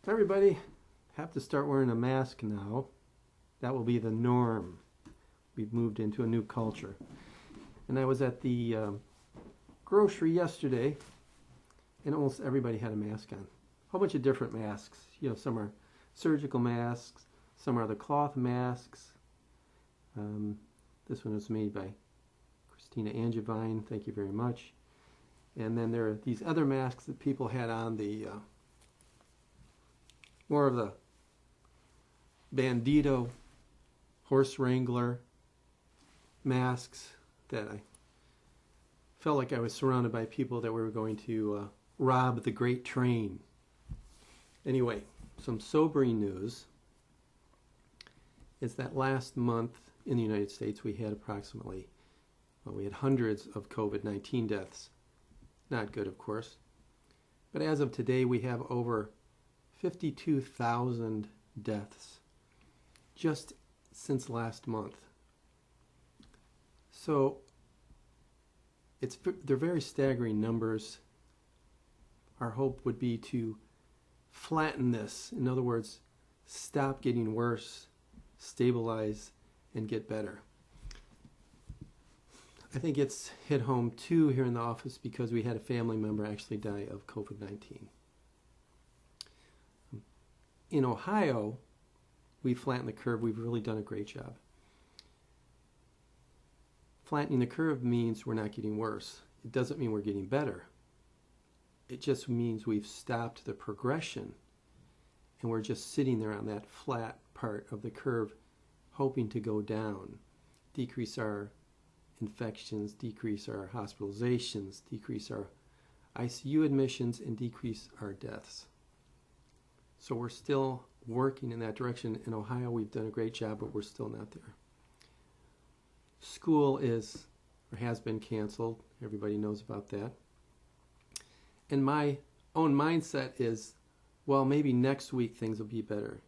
Everybody have to start wearing a mask now. That will be the norm. We've moved into a new culture. And I was at the grocery yesterday, and almost everybody had a mask on. A whole bunch of different masks. You know, some are surgical masks, some are the cloth masks. This one was made by Christina Angevine. Thank you very much. And then there are these other masks that people had on, the more of the bandito, horse wrangler masks that I felt like I was surrounded by people that were going to rob the great train. Anyway, some sobering news is that last month in the United States we had approximately, well, we had hundreds of COVID-19 deaths. Not good, of course. But as of today, we have over 52,000 deaths just since last month. So they're very staggering numbers. Our hope would be to flatten this. In other words, stop getting worse, stabilize, and get better. I think it's hit home too here in the office because we had a family member actually die of COVID-19. In Ohio, we flattened the curve. We've really done a great job. Flattening the curve means we're not getting worse. It doesn't mean we're getting better. It just means we've stopped the progression and we're just sitting there on that flat part of the curve hoping to go down, decrease our infections, decrease our hospitalizations, decrease our ICU admissions, and decrease our deaths. So we're still working in that direction. In Ohio, we've done a great job, but we're still not there. School is, or has been canceled. Everybody knows about that. And my own mindset is, well, maybe next week things will be better.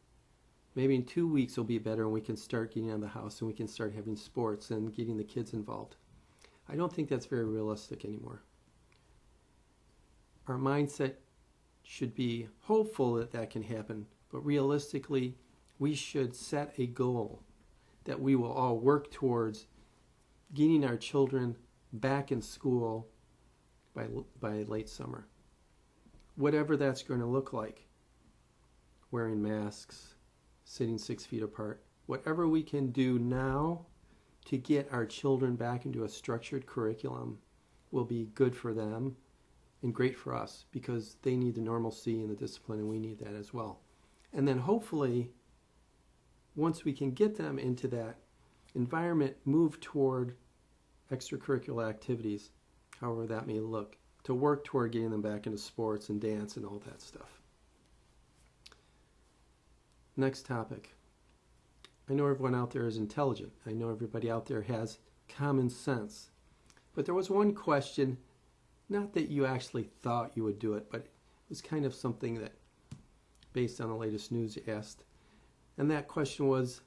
Maybe in 2 weeks it'll be better and we can start getting out of the house and we can start having sports and getting the kids involved. I don't think that's very realistic anymore. Our mindset should be hopeful that that can happen, but realistically, we should set a goal that we will all work towards getting our children back in school by late summer. Whatever that's going to look like, wearing masks, sitting 6 feet apart, whatever we can do now to get our children back into a structured curriculum will be good for them and great for us because they need the normalcy and the discipline and we need that as well. And then hopefully, once we can get them into that environment, move toward extracurricular activities, however that may look, to work toward getting them back into sports and dance and all that stuff. Next topic. I know everyone out there is intelligent. I know everybody out there has common sense. But there was one question, not that you actually thought you would do it, but it was kind of something that, based on the latest news, you asked. And that question was,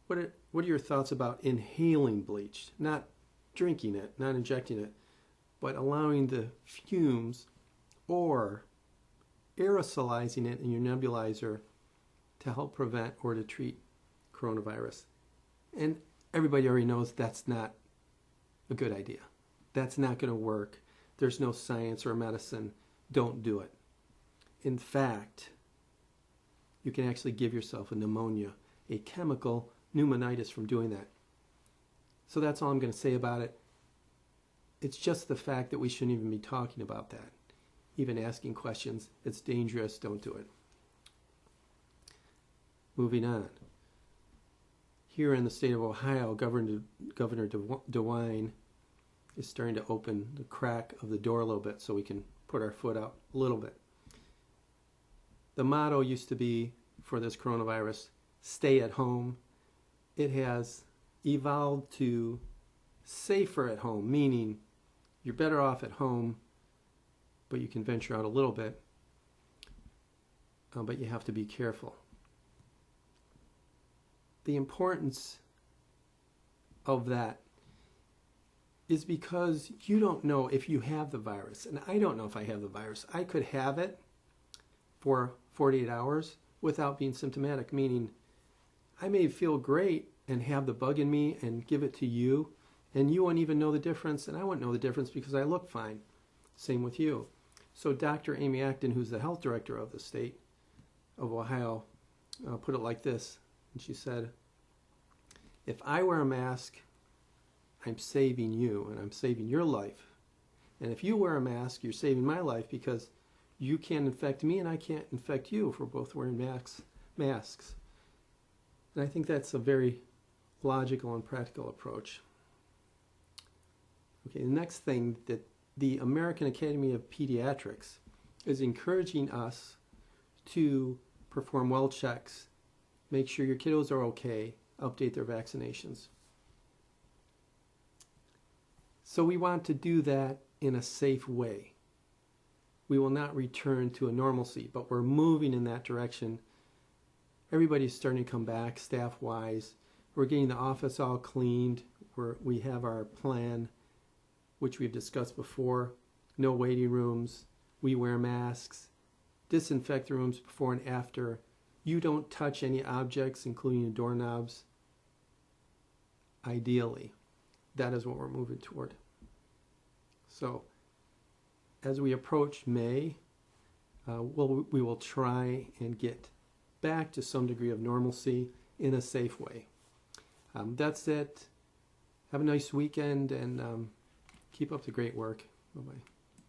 what are your thoughts about inhaling bleach? Not drinking it, not injecting it, but allowing the fumes or aerosolizing it in your nebulizer to help prevent or to treat coronavirus. And everybody already knows that's not a good idea. That's not going to work. There's no science or medicine. Don't do it. In fact, you can actually give yourself a pneumonia, a chemical pneumonitis from doing that. So that's all I'm going to say about it. It's just the fact that we shouldn't even be talking about that. Even asking questions, it's dangerous, don't do it. Moving on. Here in the state of Ohio, Governor DeWine is starting to open the crack of the door a little bit so we can put our foot out a little bit. The motto used to be for this coronavirus, stay at home. It has evolved to safer at home, meaning you're better off at home, but you can venture out a little bit, but you have to be careful. The importance of that is because you don't know if you have the virus. And I don't know if I have the virus. I could have it for 48 hours without being symptomatic, meaning I may feel great and have the bug in me and give it to you, and you won't even know the difference, and I won't know the difference because I look fine. Same with you. So Dr. Amy Acton, who's the health director of the state of Ohio, put it like this, and she said, if I wear a mask, I'm saving you, and I'm saving your life. And if you wear a mask, you're saving my life because you can't infect me and I can't infect you if we're both wearing masks. And I think that's a very logical and practical approach. Okay, the next thing that the American Academy of Pediatrics is encouraging us to perform well checks, make sure your kiddos are okay, update their vaccinations. So we want to do that in a safe way. We will not return to a normalcy, but we're moving in that direction. Everybody's starting to come back staff-wise. We're getting the office all cleaned. We have our plan, which we've discussed before. No waiting rooms. We wear masks. Disinfect the rooms before and after. You don't touch any objects, including the doorknobs. Ideally, that is what we're moving toward. So, as we approach May, we will try and get back to some degree of normalcy in a safe way. That's it. Have a nice weekend and keep up the great work. Bye-bye.